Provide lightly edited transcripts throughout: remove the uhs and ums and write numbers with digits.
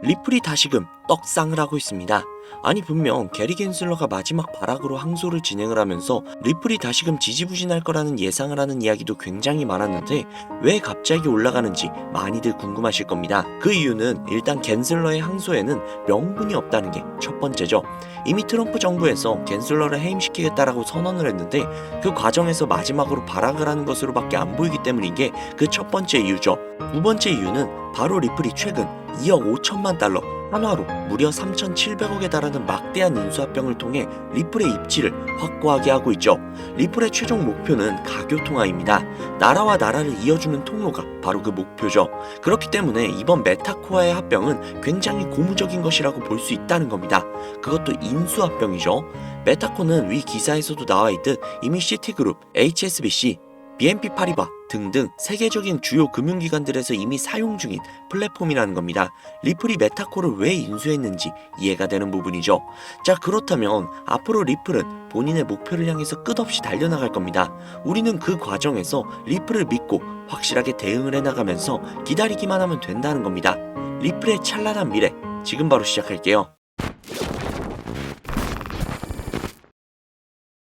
리플이 다시금 떡상을 하고 있습니다. 아니 분명 게리 겐슬러가 마지막 발악으로 항소를 진행을 하면서 리플이 다시금 지지부진할 거라는 예상을 하는 이야기도 굉장히 많았는데 왜 갑자기 올라가는지 많이들 궁금하실 겁니다. 그 이유는 일단 겐슬러의 항소에는 명분이 없다는 게 첫 번째죠. 이미 트럼프 정부에서 겐슬러를 해임시키겠다라고 선언을 했는데 그 과정에서 마지막으로 발악을 하는 것으로밖에 안 보이기 때문인 게 그 첫 번째 이유죠. 두 번째 이유는 바로 리플이 최근 2억 5천만 달러 한화로 무려 3,700억에 달하는 막대한 인수합병을 통해 리플의 입지를 확고하게 하고 있죠. 리플의 최종 목표는 가교통화입니다. 나라와 나라를 이어주는 통로가 바로 그 목표죠. 그렇기 때문에 이번 메타코아의 합병은 굉장히 고무적인 것이라고 볼 수 있다는 겁니다. 그것도 인수합병이죠. 메타코는 위 기사에서도 나와있듯 이미 시티그룹, HSBC, BNP 파리바 등등 세계적인 주요 금융기관들에서 이미 사용 중인 플랫폼이라는 겁니다. 리플이 메타코를 왜 인수했는지 이해가 되는 부분이죠. 자, 그렇다면 앞으로 리플은 본인의 목표를 향해서 끝없이 달려나갈 겁니다. 우리는 그 과정에서 리플을 믿고 확실하게 대응을 해나가면서 기다리기만 하면 된다는 겁니다. 리플의 찬란한 미래, 지금 바로 시작할게요.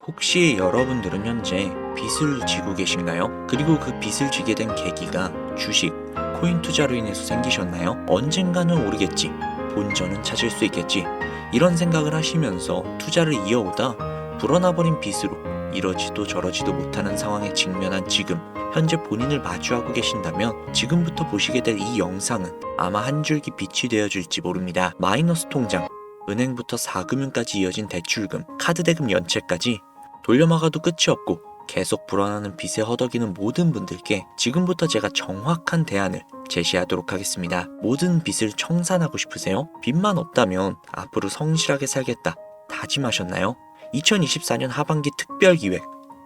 혹시 여러분들은 현재 빚을 지고 계신가요? 그리고 그 빚을 지게 된 계기가 주식, 코인 투자로 인해서 생기셨나요? 언젠가는 오르겠지, 본전은 찾을 수 있겠지, 이런 생각을 하시면서 투자를 이어오다 불어나버린 빚으로 이러지도 저러지도 못하는 상황에 직면한 지금, 현재 본인을 마주하고 계신다면 지금부터 보시게 될 이 영상은 아마 한 줄기 빛이 되어줄지 모릅니다. 마이너스 통장, 은행부터 4금융까지 이어진 대출금, 카드 대금 연체까지 돌려막아도 끝이 없고 계속 불어나는 빚에 허덕이는 모든 분들께 지금부터 제가 정확한 대안을 제시하도록 하겠습니다. 모든 빚을 청산하고 싶으세요? 빚만 없다면 앞으로 성실하게 살겠다 다짐하셨나요? 2024년 하반기 특별기획,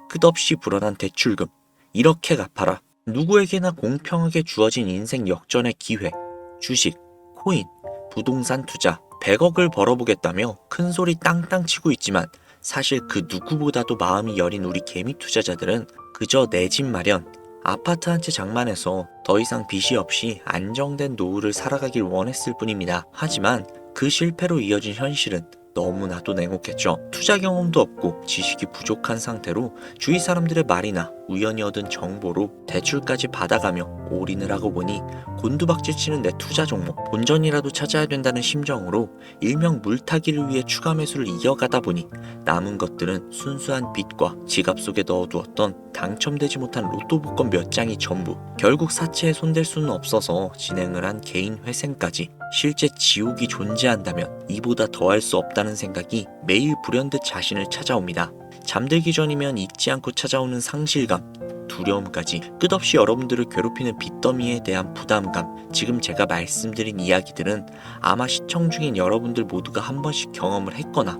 끝없이 불어난 대출금 이렇게 갚아라. 누구에게나 공평하게 주어진 인생 역전의 기회, 주식, 코인, 부동산 투자 100억을 벌어보겠다며 큰소리 땅땅 치고 있지만 사실 그 누구보다도 마음이 여린 우리 개미 투자자들은 그저 내 집 마련, 아파트 한 채 장만해서 더 이상 빚이 없이 안정된 노후를 살아가길 원했을 뿐입니다. 하지만 그 실패로 이어진 현실은 너무나도 냉혹했죠. 투자 경험도 없고 지식이 부족한 상태로 주위 사람들의 말이나 우연히 얻은 정보로 대출까지 받아가며 올인을 하고 보니 곤두박질 치는 내 투자 종목, 본전이라도 찾아야 된다는 심정으로 일명 물타기를 위해 추가 매수를 이어가다 보니 남은 것들은 순수한 빚과 지갑 속에 넣어두었던 당첨되지 못한 로또 복권 몇 장이 전부. 결국 사채에 손댈 수는 없어서 진행을 한 개인 회생까지. 실제 지옥이 존재한다면 이보다 더할 수 없다는 생각이 매일 불현듯 자신을 찾아옵니다. 잠들기 전이면 잊지 않고 찾아오는 상실감, 두려움까지 끝없이 여러분들을 괴롭히는 빚더미에 대한 부담감. 지금 제가 말씀드린 이야기들은 아마 시청 중인 여러분들 모두가 한 번씩 경험을 했거나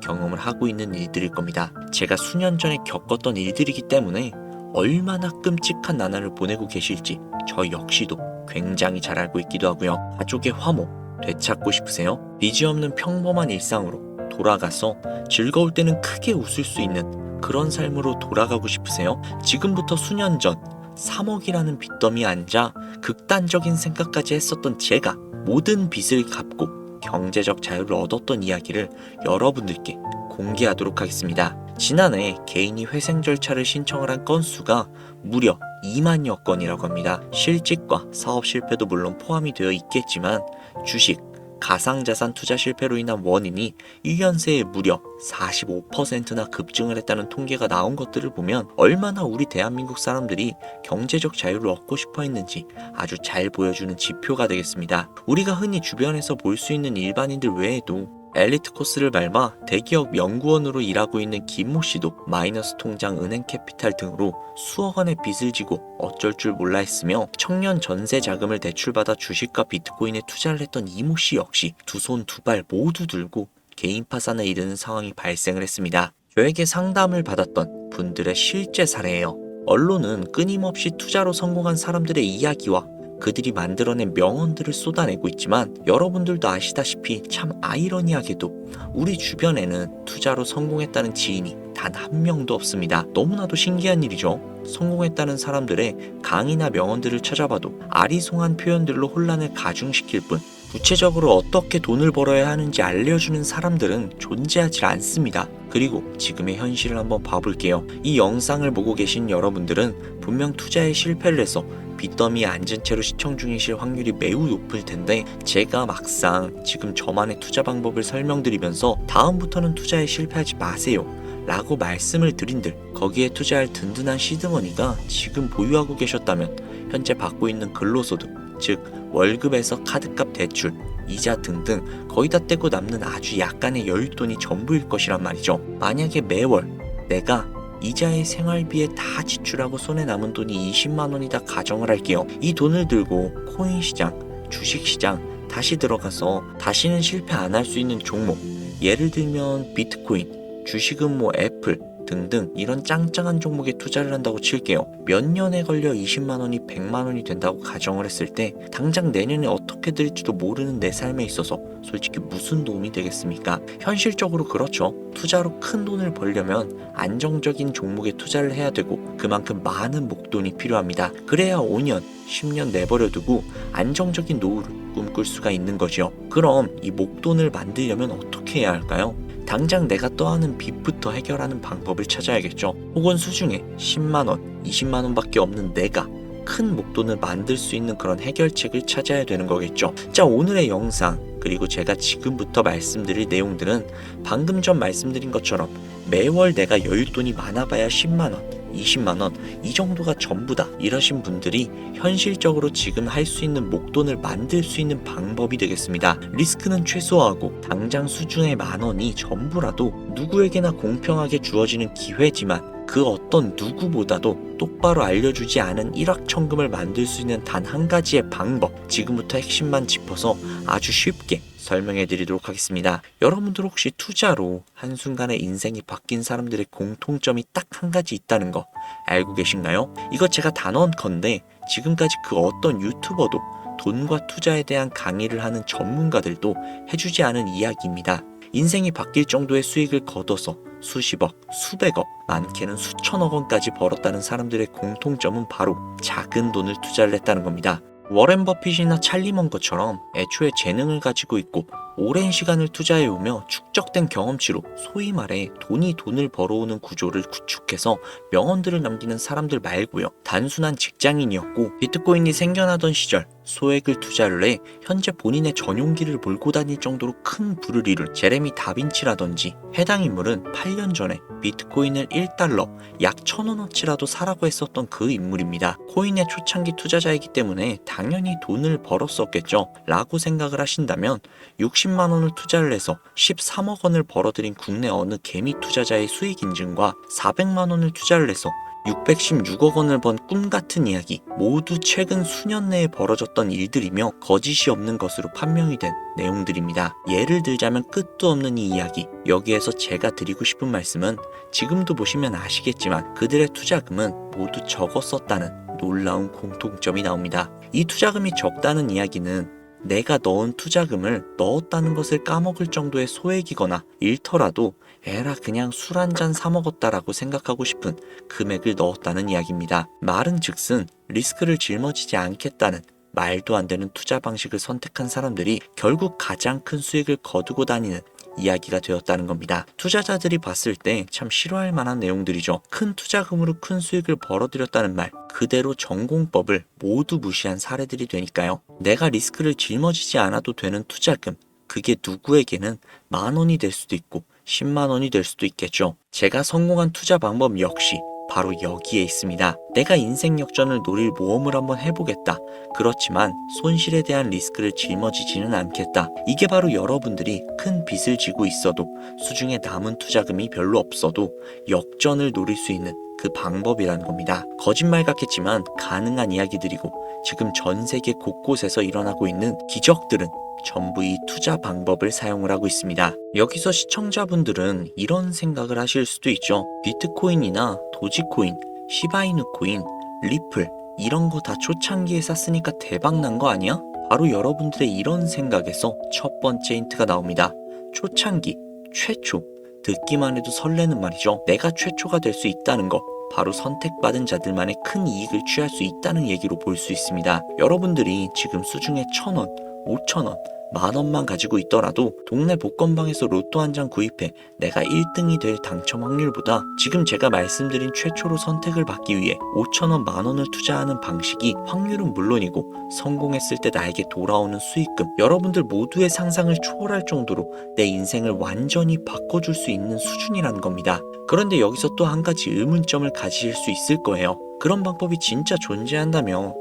경험을 하고 있는 일들일 겁니다. 제가 수년 전에 겪었던 일들이기 때문에 얼마나 끔찍한 나날을 보내고 계실지 저 역시도 굉장히 잘 알고 있기도 하고요. 가족의 화목 되찾고 싶으세요? 빚이 없는 평범한 일상으로 돌아가서 즐거울 때는 크게 웃을 수 있는 그런 삶으로 돌아가고 싶으세요? 지금부터 수년 전 3억이라는 빚더미에 앉아 극단적인 생각까지 했었던 제가 모든 빚을 갚고 경제적 자유를 얻었던 이야기를 여러분들께 공개하도록 하겠습니다. 지난해 개인이 회생 절차를 신청을 한 건수가 무려 2만여 건이라고 합니다. 실직과 사업 실패도 물론 포함이 되어 있겠지만 주식, 가상자산 투자 실패로 인한 원인이 1년 새에 무려 45%나 급증을 했다는 통계가 나온 것들을 보면 얼마나 우리 대한민국 사람들이 경제적 자유를 얻고 싶어 했는지 아주 잘 보여주는 지표가 되겠습니다. 우리가 흔히 주변에서 볼 수 있는 일반인들 외에도 엘리트 코스를 밟아 대기업 연구원으로 일하고 있는 김모 씨도 마이너스 통장, 은행 캐피탈 등으로 수억 원의 빚을 지고 어쩔 줄 몰라 했으며 청년 전세 자금을 대출받아 주식과 비트코인에 투자를 했던 이모 씨 역시 두 손 두 발 모두 들고 개인 파산에 이르는 상황이 발생을 했습니다. 저에게 상담을 받았던 분들의 실제 사례예요. 언론은 끊임없이 투자로 성공한 사람들의 이야기와 그들이 만들어낸 명언들을 쏟아내고 있지만 여러분들도 아시다시피 참 아이러니하게도 우리 주변에는 투자로 성공했다는 지인이 단 한 명도 없습니다. 너무나도 신기한 일이죠. 성공했다는 사람들의 강의나 명언들을 찾아봐도 아리송한 표현들로 혼란을 가중시킬 뿐 구체적으로 어떻게 돈을 벌어야 하는지 알려주는 사람들은 존재하지 않습니다. 그리고 지금의 현실을 한번 봐볼게요. 이 영상을 보고 계신 여러분들은 분명 투자에 실패를 해서 빚더미에 앉은 채로 시청 중이실 확률이 매우 높을 텐데, 제가 막상 지금 저만의 투자 방법을 설명드리면서 다음부터는 투자에 실패하지 마세요 라고 말씀을 드린들, 거기에 투자할 든든한 시드머니가 지금 보유하고 계셨다면 현재 받고 있는 근로소득, 즉 월급에서 카드값, 대출, 이자 등등 거의 다 떼고 남는 아주 약간의 여윳돈이 전부일 것이란 말이죠. 만약에 매월 내가 이자의 생활비에 다 지출하고 손에 남은 돈이 20만 원이다 가정을 할게요. 이 돈을 들고 코인 시장, 주식 시장 다시 들어가서 다시는 실패 안 할 수 있는 종목, 예를 들면 비트코인, 주식은 뭐 애플 등등 이런 짱짱한 종목에 투자를 한다고 칠게요. 몇 년에 걸려 20만 원이 100만 원이 된다고 가정을 했을 때 당장 내년에 어떻게 될지도 모르는 내 삶에 있어서 솔직히 무슨 도움이 되겠습니까? 현실적으로 그렇죠. 투자로 큰 돈을 벌려면 안정적인 종목에 투자를 해야 되고 그만큼 많은 목돈이 필요합니다. 그래야 5년, 10년 내버려두고 안정적인 노후를 꿈꿀 수가 있는 거죠. 그럼 이 목돈을 만들려면 어떻게 해야 할까요? 당장 내가 떠안은 빚부터 해결하는 방법을 찾아야겠죠. 혹은 수중에 10만원, 20만원밖에 없는 내가 큰 목돈을 만들 수 있는 그런 해결책을 찾아야 되는 거겠죠. 자, 오늘의 영상 그리고 제가 지금부터 말씀드릴 내용들은 방금 전 말씀드린 것처럼 매월 내가 여윳돈이 많아봐야 10만원, 20만원 이 정도가 전부다 이러신 분들이 현실적으로 지금 할 수 있는 목돈을 만들 수 있는 방법이 되겠습니다. 리스크는 최소화하고 당장 수중의 만원이 전부라도 누구에게나 공평하게 주어지는 기회지만 그 어떤 누구보다도 똑바로 알려주지 않은 일확천금을 만들 수 있는 단 한 가지의 방법, 지금부터 핵심만 짚어서 아주 쉽게 설명해 드리도록 하겠습니다. 여러분들 혹시 투자로 한순간에 인생이 바뀐 사람들의 공통점이 딱 한 가지 있다는 거 알고 계신가요? 이거 제가 단언컨대 지금까지 그 어떤 유튜버도 돈과 투자에 대한 강의를 하는 전문가들도 해주지 않은 이야기입니다. 인생이 바뀔 정도의 수익을 거둬서 수십억, 수백억, 많게는 수천억 원까지 벌었다는 사람들의 공통점은 바로 작은 돈을 투자를 했다는 겁니다. 워렌 버핏이나 찰리 먼거처럼 애초에 재능을 가지고 있고 오랜 시간을 투자해오며 축적된 경험치로 소위 말해 돈이 돈을 벌어오는 구조를 구축해서 명언들을 남기는 사람들 말고요. 단순한 직장인이었고 비트코인이 생겨나던 시절 소액을 투자를 해 현재 본인의 전용기를 몰고 다닐 정도로 큰 부를 이룬 제레미 다빈치라든지, 해당 인물은 8년 전에 비트코인을 1달러 약 1,000원어치라도 사라고 했었던 그 인물입니다. 코인의 초창기 투자자이기 때문에 당연히 돈을 벌었었겠죠 라고 생각을 하신다면 60만 원을 투자를 해서 13억 원을 벌어들인 국내 어느 개미 투자자의 수익 인증과 400만 원을 투자를 해서 616억 원을 번 꿈같은 이야기, 모두 최근 수년 내에 벌어졌던 일들이며 거짓이 없는 것으로 판명이 된 내용들입니다. 예를 들자면 끝도 없는 이 이야기, 여기에서 제가 드리고 싶은 말씀은 지금도 보시면 아시겠지만 그들의 투자금은 모두 적었었다는 놀라운 공통점이 나옵니다. 이 투자금이 적다는 이야기는 내가 넣은 투자금을 넣었다는 것을 까먹을 정도의 소액이거나 잃더라도 에라 그냥 술 한잔 사 먹었다라고 생각하고 싶은 금액을 넣었다는 이야기입니다. 말은즉슨 리스크를 짊어지지 않겠다는 말도 안 되는 투자 방식을 선택한 사람들이 결국 가장 큰 수익을 거두고 다니는 이야기가 되었다는 겁니다. 투자자들이 봤을 때 참 싫어할 만한 내용들이죠. 큰 투자금으로 큰 수익을 벌어들였다는 말, 그대로 전공법을 모두 무시한 사례들이 되니까요. 내가 리스크를 짊어지지 않아도 되는 투자금, 그게 누구에게는 10,000원이 될 수도 있고 10만 원이 될 수도 있겠죠. 제가 성공한 투자 방법 역시 바로 여기에 있습니다. 내가 인생 역전을 노릴 모험을 한번 해보겠다. 그렇지만 손실에 대한 리스크를 짊어지지는 않겠다. 이게 바로 여러분들이 큰 빚을 지고 있어도 수중에 남은 투자금이 별로 없어도 역전을 노릴 수 있는 그 방법이라는 겁니다. 거짓말 같겠지만 가능한 이야기들이고 지금 전 세계 곳곳에서 일어나고 있는 기적들은 전부 이 투자 방법을 사용을 하고 있습니다. 여기서 시청자분들은 이런 생각을 하실 수도 있죠. 비트코인이나 도지코인, 시바이누 코인, 리플 이런 거 다 초창기에 샀으니까 대박난 거 아니야? 바로 여러분들의 이런 생각에서 첫 번째 힌트가 나옵니다. 초창기, 최초, 듣기만 해도 설레는 말이죠. 내가 최초가 될 수 있다는 거, 바로 선택받은 자들만의 큰 이익을 취할 수 있다는 얘기로 볼 수 있습니다. 여러분들이 지금 수중에 1,000원, 5,000원, 10,000원만 가지고 있더라도 동네 복권방에서 로또 한 장 구입해 내가 1등이 될 당첨 확률보다 지금 제가 말씀드린 최초로 선택을 받기 위해 5,000원, 10,000원을 투자하는 방식이 확률은 물론이고 성공했을 때 나에게 돌아오는 수익금, 여러분들 모두의 상상을 초월할 정도로 내 인생을 완전히 바꿔줄 수 있는 수준이라는 겁니다. 그런데 여기서 또 한 가지 의문점을 가지실 수 있을 거예요. 그런 방법이 진짜 존재한다면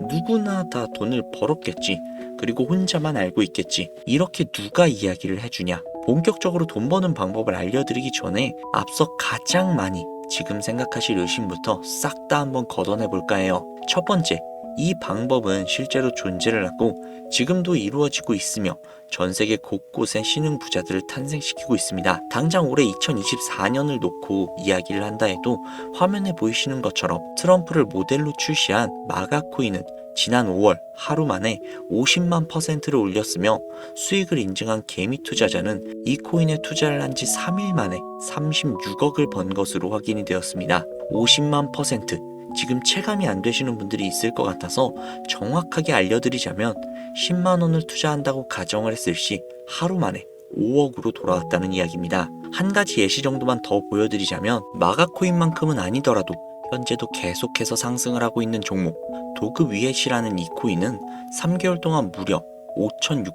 누구나 다 돈을 벌었겠지. 그리고 혼자만 알고 있겠지. 이렇게 누가 이야기를 해주냐? 본격적으로 돈 버는 방법을 알려드리기 전에 앞서 가장 많이 지금 생각하실 의심부터 싹 다 한번 걷어내 볼까 해요. 첫 번째, 이 방법은 실제로 존재를 하고 지금도 이루어지고 있으며 전 세계 곳곳에 신흥 부자들을 탄생시키고 있습니다. 당장 올해 2024년을 놓고 이야기를 한다 해도 화면에 보이시는 것처럼 트럼프를 모델로 출시한 마가코인은 지난 5월 하루 만에 50만 %를 올렸으며 수익을 인증한 개미 투자자는 이 코인에 투자를 한 지 3일 만에 36억을 번 것으로 확인이 되었습니다. 50만 %. 지금 체감이 안 되시는 분들이 있을 것 같아서 정확하게 알려드리자면 10만 원을 투자한다고 가정을 했을 시 하루 만에 5억으로 돌아왔다는 이야기입니다. 한 가지 예시 정도만 더 보여드리자면 마가코인만큼은 아니더라도 현재도 계속해서 상승을 하고 있는 종목 도그 위엣이라는 이 코인은 3개월 동안 무려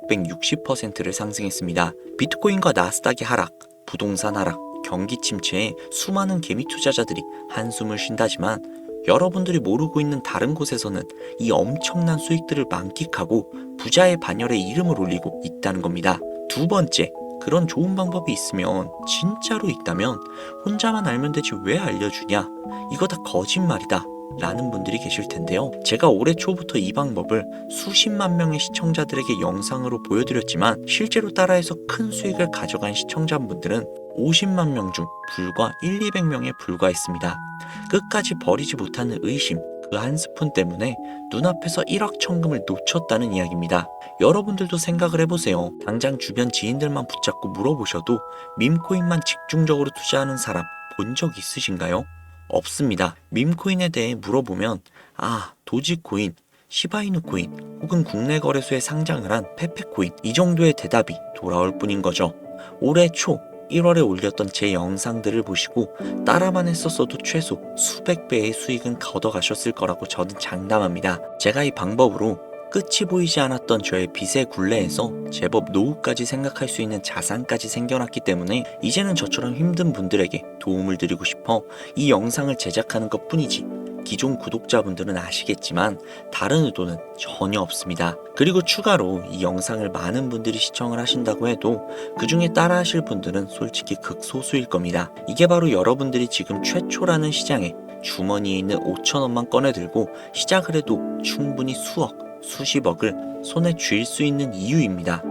5,660%를 상승했습니다. 비트코인과 나스닥의 하락, 부동산 하락, 경기 침체에 수많은 개미 투자자들이 한숨을 쉰다지만 여러분들이 모르고 있는 다른 곳에서는 이 엄청난 수익들을 만끽하고 부자의 반열에 이름을 올리고 있다는 겁니다. 두 번째, 그런 좋은 방법이 있으면, 진짜로 있다면 혼자만 알면 되지 왜 알려주냐? 이거 다 거짓말이다 라는 분들이 계실 텐데요. 제가 올해 초부터 이 방법을 수십만 명의 시청자들에게 영상으로 보여드렸지만 실제로 따라해서 큰 수익을 가져간 시청자분들은 50만 명 중 불과 1,200명에 불과했습니다. 끝까지 버리지 못하는 의심, 그 한 스푼 때문에 눈앞에서 1억 천금을 놓쳤다는 이야기입니다. 여러분들도 생각을 해보세요. 당장 주변 지인들만 붙잡고 물어보셔도 밈코인만 집중적으로 투자하는 사람 본 적 있으신가요? 없습니다. 밈코인에 대해 물어보면 도지코인, 시바이누 코인 혹은 국내 거래소에 상장을 한 페페코인, 이 정도의 대답이 돌아올 뿐인 거죠. 올해 초 1월에 올렸던 제 영상들을 보시고 따라만 했었어도 최소 수백 배의 수익은 걷어가셨을 거라고 저는 장담합니다. 제가 이 방법으로 끝이 보이지 않았던 저의 빚의 굴레에서 제법 노후까지 생각할 수 있는 자산까지 생겨났기 때문에 이제는 저처럼 힘든 분들에게 도움을 드리고 싶어 이 영상을 제작하는 것 뿐이지, 기존 구독자분들은 아시겠지만 다른 의도는 전혀 없습니다. 그리고 추가로 이 영상을 많은 분들이 시청을 하신다고 해도 그 중에 따라 하실 분들은 솔직히 극소수일 겁니다. 이게 바로 여러분들이 지금 최초라는 시장에 주머니에 있는 5,000원만 꺼내들고 시작을 해도 충분히 수억, 수십억을 손에 쥘 수 있는 이유입니다.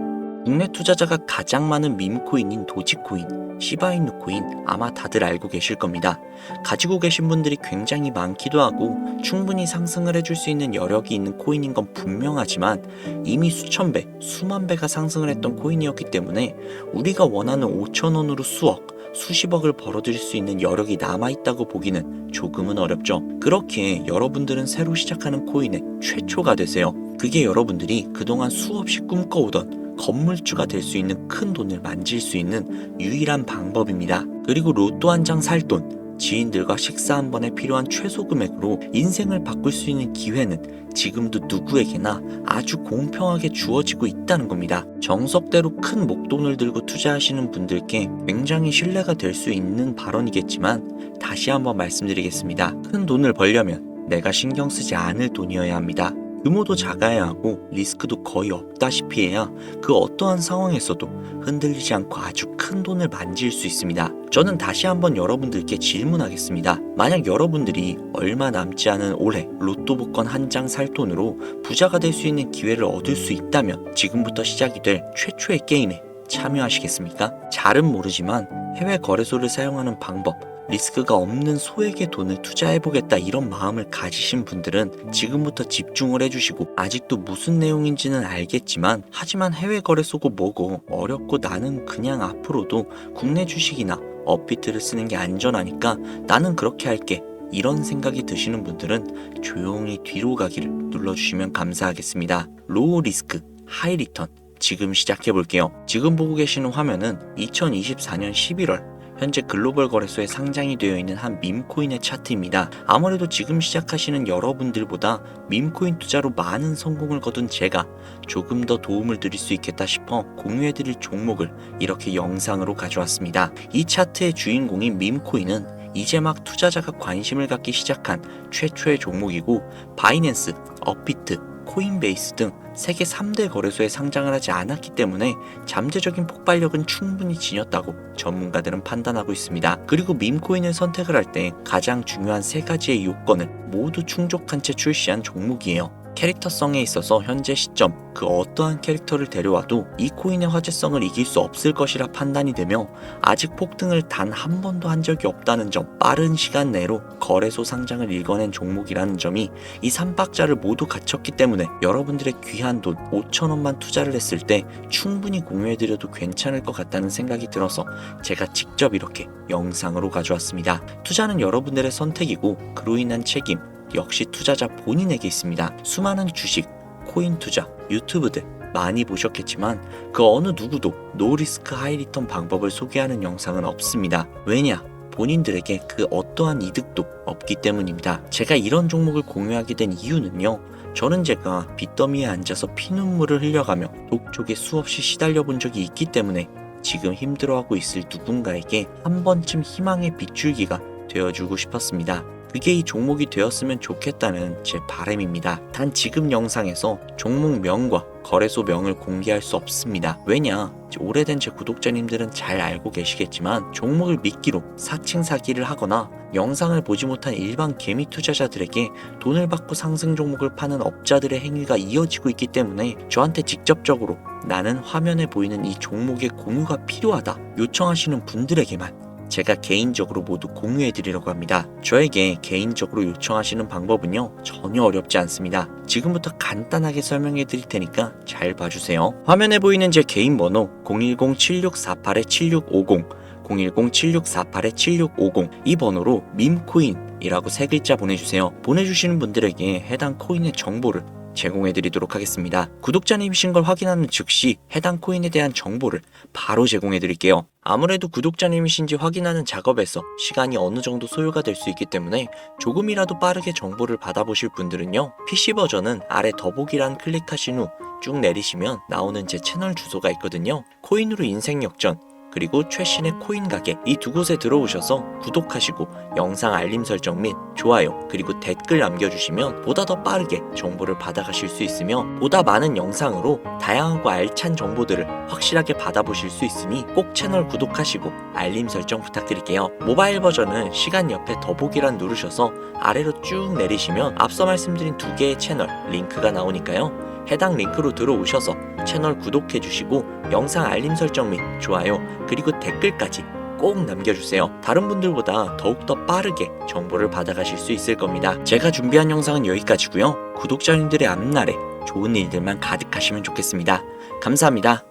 국내 투자자가 가장 많은 밈코인인 도지코인, 시바이누 코인 아마 다들 알고 계실 겁니다. 가지고 계신 분들이 굉장히 많기도 하고 충분히 상승을 해줄 수 있는 여력이 있는 코인인 건 분명하지만 이미 수천 배, 수만 배가 상승을 했던 코인이었기 때문에 우리가 원하는 5,000원으로 수억, 수십억을 벌어들일 수 있는 여력이 남아있다고 보기는 조금은 어렵죠. 그렇기에 여러분들은 새로 시작하는 코인의 최초가 되세요. 그게 여러분들이 그동안 수없이 꿈꿔오던 건물주가 될 수 있는 큰 돈을 만질 수 있는 유일한 방법입니다. 그리고 로또 한 장 살 돈, 지인들과 식사 한 번에 필요한 최소 금액으로 인생을 바꿀 수 있는 기회는 지금도 누구에게나 아주 공평하게 주어지고 있다는 겁니다. 정석대로 큰 목돈을 들고 투자하시는 분들께 굉장히 신뢰가 될 수 있는 발언이겠지만 다시 한번 말씀드리겠습니다. 큰 돈을 벌려면 내가 신경 쓰지 않을 돈이어야 합니다. 규모도 작아야 하고 리스크도 거의 없다시피 해야 그 어떠한 상황에서도 흔들리지 않고 아주 큰 돈을 만질 수 있습니다. 저는 다시 한번 여러분들께 질문하겠습니다. 만약 여러분들이 얼마 남지 않은 올해 로또 복권 한 장 살 돈으로 부자가 될 수 있는 기회를 얻을 수 있다면 지금부터 시작이 될 최초의 게임에 참여하시겠습니까? 잘은 모르지만 해외 거래소를 사용하는 방법, 리스크가 없는 소액의 돈을 투자해보겠다 이런 마음을 가지신 분들은 지금부터 집중을 해주시고, 아직도 무슨 내용인지는 알겠지만 하지만 해외 거래소고 뭐고 어렵고 나는 그냥 앞으로도 국내 주식이나 업비트를 쓰는 게 안전하니까 나는 그렇게 할게, 이런 생각이 드시는 분들은 조용히 뒤로 가기를 눌러주시면 감사하겠습니다. 로우 리스크, 하이 리턴, 지금 시작해 볼게요. 지금 보고 계시는 화면은 2024년 11월 현재 글로벌 거래소에 상장이 되어 있는 한 밈코인의 차트입니다. 아무래도 지금 시작하시는 여러분들보다 밈코인 투자로 많은 성공을 거둔 제가 조금 더 도움을 드릴 수 있겠다 싶어 공유해드릴 종목을 이렇게 영상으로 가져왔습니다. 이 차트의 주인공인 밈코인은 이제 막 투자자가 관심을 갖기 시작한 최초의 종목이고, 바이낸스, 업비트, 코인베이스 등 세계 3대 거래소에 상장을 하지 않았기 때문에 잠재적인 폭발력은 충분히 지녔다고 전문가들은 판단하고 있습니다. 그리고 밈코인을 선택을 할 때 가장 중요한 3가지의 요건을 모두 충족한 채 출시한 종목이에요. 캐릭터성에 있어서 현재 시점 그 어떠한 캐릭터를 데려와도 이 코인의 화제성을 이길 수 없을 것이라 판단이 되며, 아직 폭등을 단 한 번도 한 적이 없다는 점, 빠른 시간 내로 거래소 상장을 일궈낸 종목이라는 점이 이 3박자를 모두 갖췄기 때문에 여러분들의 귀한 돈 5,000원만 투자를 했을 때 충분히 공유해드려도 괜찮을 것 같다는 생각이 들어서 제가 직접 이렇게 영상으로 가져왔습니다. 투자는 여러분들의 선택이고 그로 인한 책임 역시 투자자 본인에게 있습니다. 수많은 주식, 코인 투자, 유튜브들 많이 보셨겠지만 그 어느 누구도 노리스크 하이리턴 방법을 소개하는 영상은 없습니다. 왜냐? 본인들에게 그 어떠한 이득도 없기 때문입니다. 제가 이런 종목을 공유하게 된 이유는요, 저는 제가 빚더미에 앉아서 피눈물을 흘려가며 독촉에 수없이 시달려 본 적이 있기 때문에 지금 힘들어하고 있을 누군가에게 한 번쯤 희망의 빗줄기가 되어주고 싶었습니다. 그게 이 종목이 되었으면 좋겠다는 제 바람입니다. 단 지금 영상에서 종목명과 거래소 명을 공개할 수 없습니다. 왜냐? 오래된 제 구독자님들은 잘 알고 계시겠지만 종목을 미끼로 사칭 사기를 하거나 영상을 보지 못한 일반 개미 투자자들에게 돈을 받고 상승 종목을 파는 업자들의 행위가 이어지고 있기 때문에 저한테 직접적으로 나는 화면에 보이는 이 종목의 공유가 필요하다 요청하시는 분들에게만 제가 개인적으로 모두 공유해드리려고 합니다. 저에게 개인적으로 요청하시는 방법은요, 전혀 어렵지 않습니다. 지금부터 간단하게 설명해드릴 테니까 잘 봐주세요. 화면에 보이는 제 개인 번호 010-7648-7650 010-7648-7650 이 번호로 밈코인이라고 3글자 보내주세요. 보내주시는 분들에게 해당 코인의 정보를 제공해드리도록 하겠습니다. 구독자님이신 걸 확인하는 즉시 해당 코인에 대한 정보를 바로 제공해드릴게요. 아무래도 구독자님이신지 확인하는 작업에서 시간이 어느 정도 소요가 될 수 있기 때문에 조금이라도 빠르게 정보를 받아보실 분들은요, PC 버전은 아래 더보기란 클릭하신 후 쭉 내리시면 나오는 제 채널 주소가 있거든요. 코인으로 인생 역전, 그리고 최신의 코인 가게, 이 두 곳에 들어오셔서 구독하시고 영상 알림 설정 및 좋아요 그리고 댓글 남겨주시면 보다 더 빠르게 정보를 받아가실 수 있으며, 보다 많은 영상으로 다양하고 알찬 정보들을 확실하게 받아보실 수 있으니 꼭 채널 구독하시고 알림 설정 부탁드릴게요. 모바일 버전은 시간 옆에 더보기란 누르셔서 아래로 쭉 내리시면 앞서 말씀드린 2개의 채널 링크가 나오니까요, 해당 링크로 들어오셔서 채널 구독해주시고 영상 알림 설정 및 좋아요 그리고 댓글까지 꼭 남겨주세요. 다른 분들보다 더욱더 빠르게 정보를 받아가실 수 있을 겁니다. 제가 준비한 영상은 여기까지고요. 구독자님들의 앞날에 좋은 일들만 가득하시면 좋겠습니다. 감사합니다.